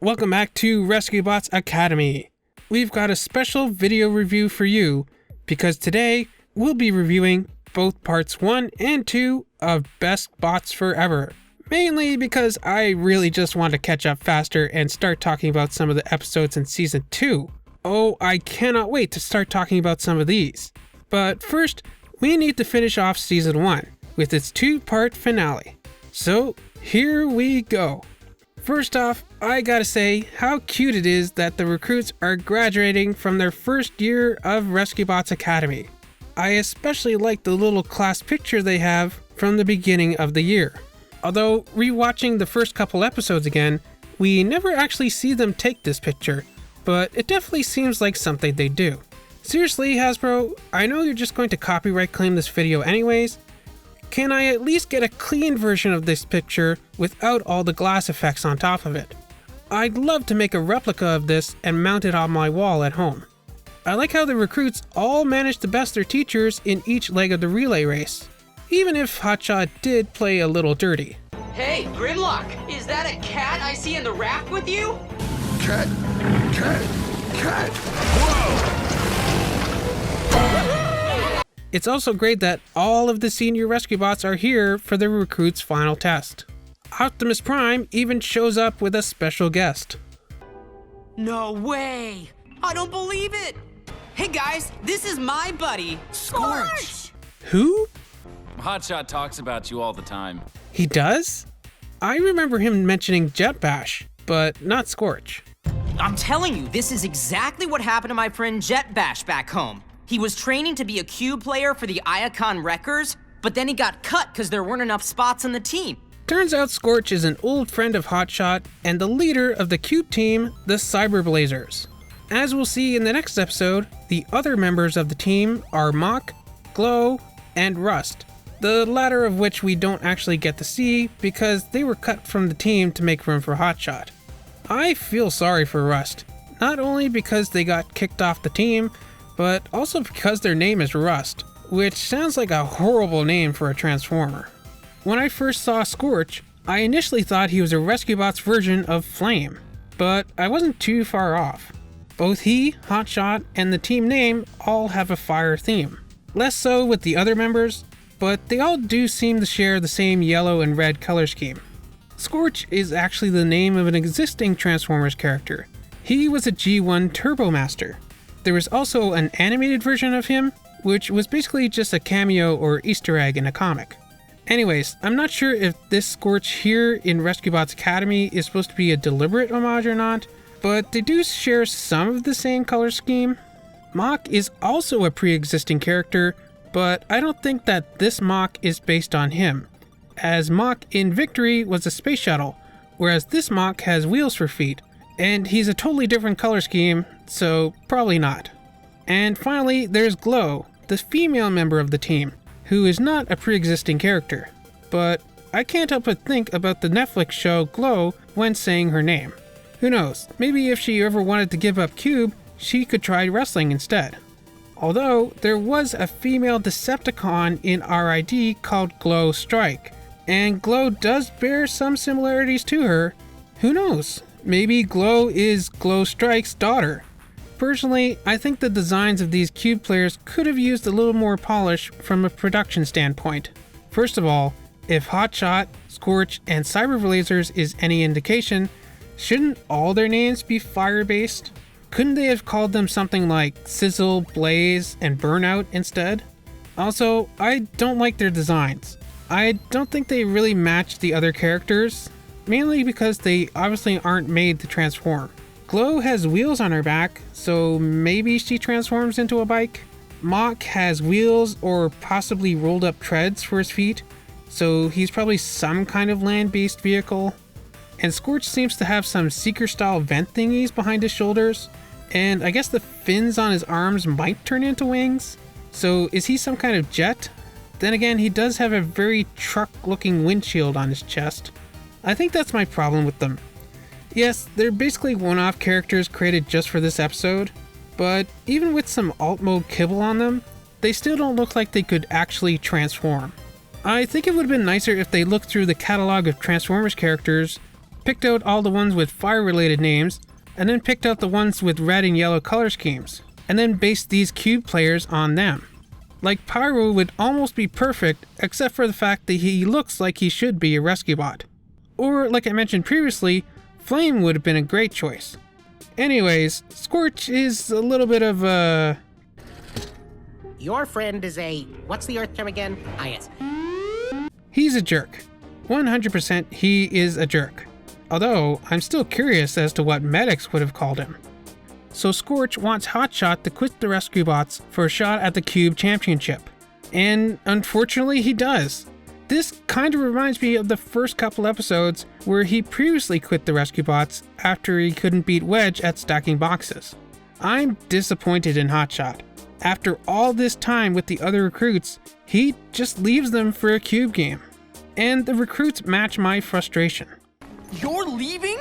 Welcome back to Rescue Bots Academy. We've got a special video review for you because today we'll be reviewing both parts 1 and 2 of Best Bots Forever. Mainly because I really just want to catch up faster and start talking about some of the episodes in Season 2. Oh, I cannot wait to start talking about some of these. But first, we need to finish off Season 1 with its 2-part finale. So, here we go. First off, I gotta say how cute it is that the recruits are graduating from their first year of Rescue Bots Academy. I especially like the little class picture they have from the beginning of the year. Although, rewatching the first couple episodes again, we never actually see them take this picture, but it definitely seems like something they do. Seriously, Hasbro, I know you're just going to copyright claim this video anyways. Can I at least get a clean version of this picture without all the glass effects on top of it? I'd love to make a replica of this and mount it on my wall at home. I like how the recruits all managed to best their teachers in each leg of the relay race, even if Hotshot did play a little dirty. Hey, Gridlock, is that a cat I see in the raft with you? Cat! Whoa! It's also great that all of the senior rescue bots are here for the recruits' final test. Optimus Prime even shows up with a special guest. No way! I don't believe it! Hey guys, this is my buddy, Scorch! Who? Hotshot talks about you all the time. He does? I remember him mentioning Jet Bash, but not Scorch. I'm telling you, this is exactly what happened to my friend Jet Bash back home. He was training to be a cube player for the Iacon Wreckers, but then he got cut because there weren't enough spots on the team. Turns out Scorch is an old friend of Hotshot and the leader of the cube team, the Cyber Blazers. As we'll see in the next episode, the other members of the team are Mach, Glow, and Rust, the latter of which we don't actually get to see because they were cut from the team to make room for Hotshot. I feel sorry for Rust, not only because they got kicked off the team, but also because their name is Rust, which sounds like a horrible name for a Transformer. When I first saw Scorch, I initially thought he was a Rescue Bots version of Flame, but I wasn't too far off. Both he, Hotshot, and the team name all have a fire theme. Less so with the other members, but they all do seem to share the same yellow and red color scheme. Scorch is actually the name of an existing Transformers character. He was a G1 Turbo Master. There was also an animated version of him, which was basically just a cameo or Easter egg in a comic. Anyways, I'm not sure if this Scorch here in Rescue Bots Academy is supposed to be a deliberate homage or not, but they do share some of the same color scheme. Mach is also a pre-existing character, but I don't think that this Mach is based on him, as Mach in Victory was a space shuttle, whereas this Mach has wheels for feet, and he's a totally different color scheme, so probably not. And finally, there's Glow, the female member of the team, who is not a pre-existing character. But I can't help but think about the Netflix show Glow when saying her name. Who knows, maybe if she ever wanted to give up Cube, she could try wrestling instead. Although, there was a female Decepticon in RID called Glow Strike, and Glow does bear some similarities to her. Who knows? Maybe Glow is Glow Strike's daughter. Personally, I think the designs of these cube players could have used a little more polish from a production standpoint. First of all, if Hotshot, Scorch, and Cyber Blazers is any indication, shouldn't all their names be fire-based? Couldn't they have called them something like Sizzle, Blaze, and Burnout instead? Also, I don't like their designs. I don't think they really match the other characters, mainly because they obviously aren't made to transform. Glow has wheels on her back, so maybe she transforms into a bike. Mach has wheels or possibly rolled up treads for his feet, so he's probably some kind of land-based vehicle. And Scorch seems to have some Seeker-style vent thingies behind his shoulders, and I guess the fins on his arms might turn into wings. So is he some kind of jet? Then again, he does have a very truck-looking windshield on his chest. I think that's my problem with them. Yes, they're basically one-off characters created just for this episode, but even with some alt mode kibble on them, they still don't look like they could actually transform. I think it would have been nicer if they looked through the catalog of Transformers characters picked out all the ones with fire-related names, and then picked out the ones with red and yellow color schemes, and then based these cube players on them. Like, Pyro would almost be perfect, except for the fact that he looks like he should be a rescue bot. Or, like I mentioned previously, Flame would have been a great choice. Anyways, Scorch is a little bit of a... Your friend is a... what's the Earth term again? Ah, yes. He's a jerk. 100% he is a jerk. Although, I'm still curious as to what Medics would have called him. So Scorch wants Hotshot to quit the rescue bots for a shot at the Cube Championship. And unfortunately he does. This kind of reminds me of the first couple episodes where he previously quit the rescue bots after he couldn't beat Wedge at stacking boxes. I'm disappointed in Hotshot. After all this time with the other recruits, he just leaves them for a Cube game. And the recruits match my frustration. You're leaving?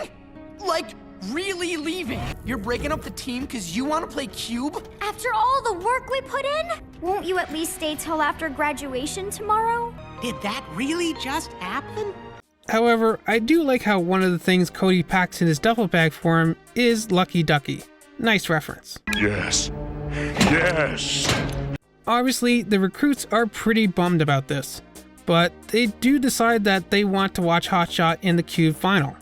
Like, really leaving? You're breaking up the team because you want to play Cube? After all the work we put in? Won't you at least stay till after graduation tomorrow? Did that really just happen? However, I do like how one of the things Cody packs in his duffel bag for him is Lucky Ducky. Nice reference. Yes. Yes. Obviously, the recruits are pretty bummed about this, but they do decide that they want to watch Hotshot in the Cube final.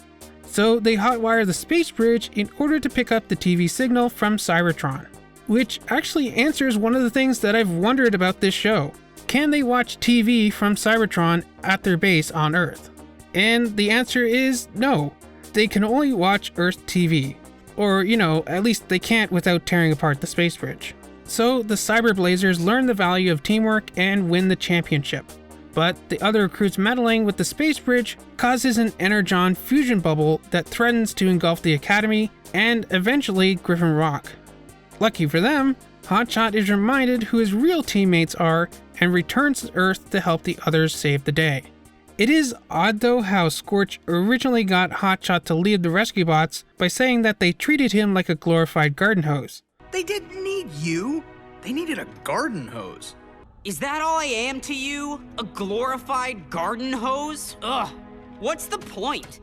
So they hotwire the space bridge in order to pick up the TV signal from Cybertron, which actually answers one of the things that I've wondered about this show. Can they watch TV from Cybertron at their base on Earth? And the answer is no. They can only watch Earth TV. Or, at least they can't without tearing apart the space bridge. So the Cyberblazers learn the value of teamwork and win the championship. But the other recruits meddling with the space bridge causes an Energon fusion bubble that threatens to engulf the Academy and eventually Griffin Rock. Lucky for them, Hotshot is reminded who his real teammates are and returns to Earth to help the others save the day. It is odd though how Scorch originally got Hotshot to lead the rescue bots by saying that they treated him like a glorified garden hose. They didn't need you. They needed a garden hose. Is that all I am to you? A glorified garden hose? Ugh, what's the point?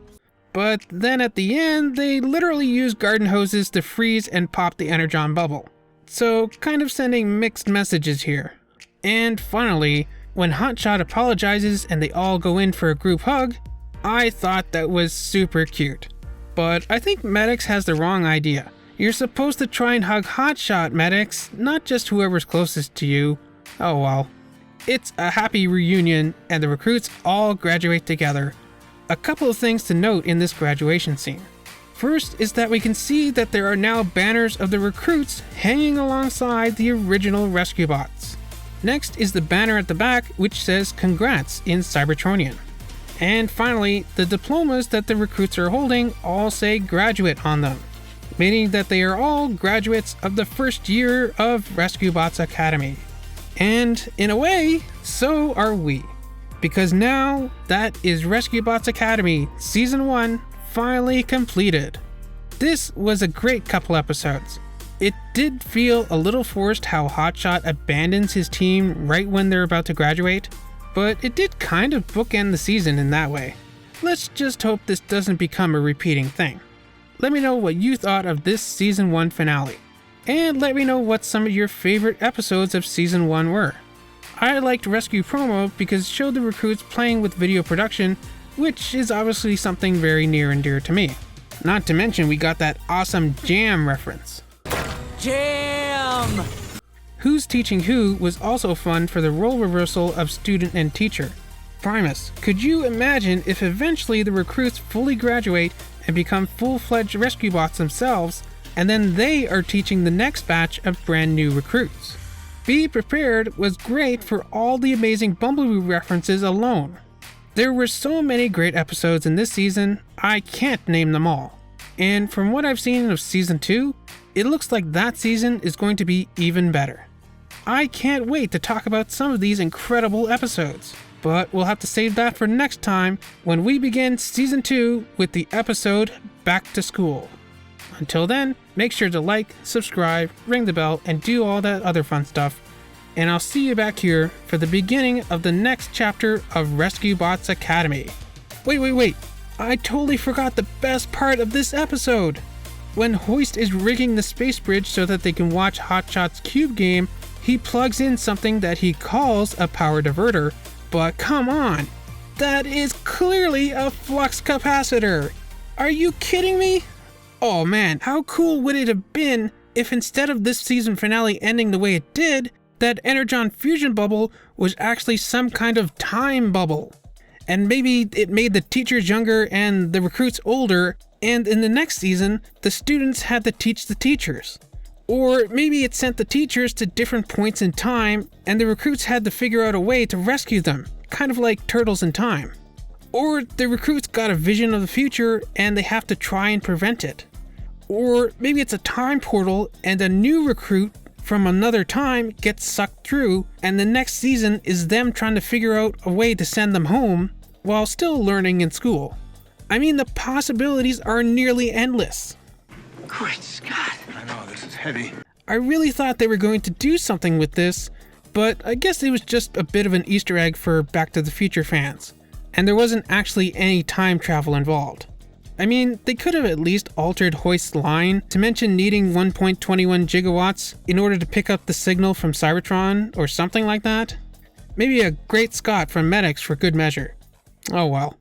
But then at the end, they literally use garden hoses to freeze and pop the Energon bubble. So kind of sending mixed messages here. And finally, when Hotshot apologizes and they all go in for a group hug, I thought that was super cute. But I think Medics has the wrong idea. You're supposed to try and hug Hotshot, Medics, not just whoever's closest to you. Oh well. It's a happy reunion and the recruits all graduate together. A couple of things to note in this graduation scene. First is that we can see that there are now banners of the recruits hanging alongside the original rescue bots. Next is the banner at the back which says congrats in Cybertronian. And finally, the diplomas that the recruits are holding all say graduate on them, meaning that they are all graduates of the first year of Rescue Bots Academy. And in a way, so are we. Because now, that is Rescue Bots Academy Season 1 finally completed. This was a great couple episodes. It did feel a little forced how Hotshot abandons his team right when they're about to graduate, but it did kind of bookend the season in that way. Let's just hope this doesn't become a repeating thing. Let me know what you thought of this Season 1 finale. And let me know what some of your favorite episodes of Season 1 were. I liked Rescue Promo because it showed the recruits playing with video production, which is obviously something very near and dear to me. Not to mention we got that awesome Jam reference. Jam! Who's Teaching Who was also fun for the role reversal of student and teacher. Primus, could you imagine if eventually the recruits fully graduate and become full-fledged rescue bots themselves, and then they are teaching the next batch of brand new recruits? Be Prepared was great for all the amazing Bumblebee references alone. There were so many great episodes in this season, I can't name them all. And from what I've seen of Season 2, it looks like that season is going to be even better. I can't wait to talk about some of these incredible episodes, but we'll have to save that for next time when we begin Season 2 with the episode Back to School. Until then, make sure to like, subscribe, ring the bell, and do all that other fun stuff. And I'll see you back here for the beginning of the next chapter of Rescue Bots Academy. Wait. I totally forgot the best part of this episode. When Hoist is rigging the space bridge so that they can watch Hotshot's cube game, he plugs in something that he calls a power diverter. But come on, that is clearly a flux capacitor. Are you kidding me? Oh man, how cool would it have been if instead of this season finale ending the way it did, that Energon fusion bubble was actually some kind of time bubble. And maybe it made the teachers younger and the recruits older, and in the next season, the students had to teach the teachers. Or maybe it sent the teachers to different points in time, and the recruits had to figure out a way to rescue them, kind of like Turtles in Time. Or the recruits got a vision of the future, and they have to try and prevent it. Or maybe it's a time portal, and a new recruit from another time gets sucked through, and the next season is them trying to figure out a way to send them home while still learning in school. I mean, the possibilities are nearly endless. Great Scott. I know, this is heavy. I really thought they were going to do something with this, but I guess it was just a bit of an Easter egg for Back to the Future fans, and there wasn't actually any time travel involved. I mean, they could have at least altered Hoist's line to mention needing 1.21 gigawatts in order to pick up the signal from Cybertron or something like that. Maybe a Great Scott from Medics for good measure. Oh well.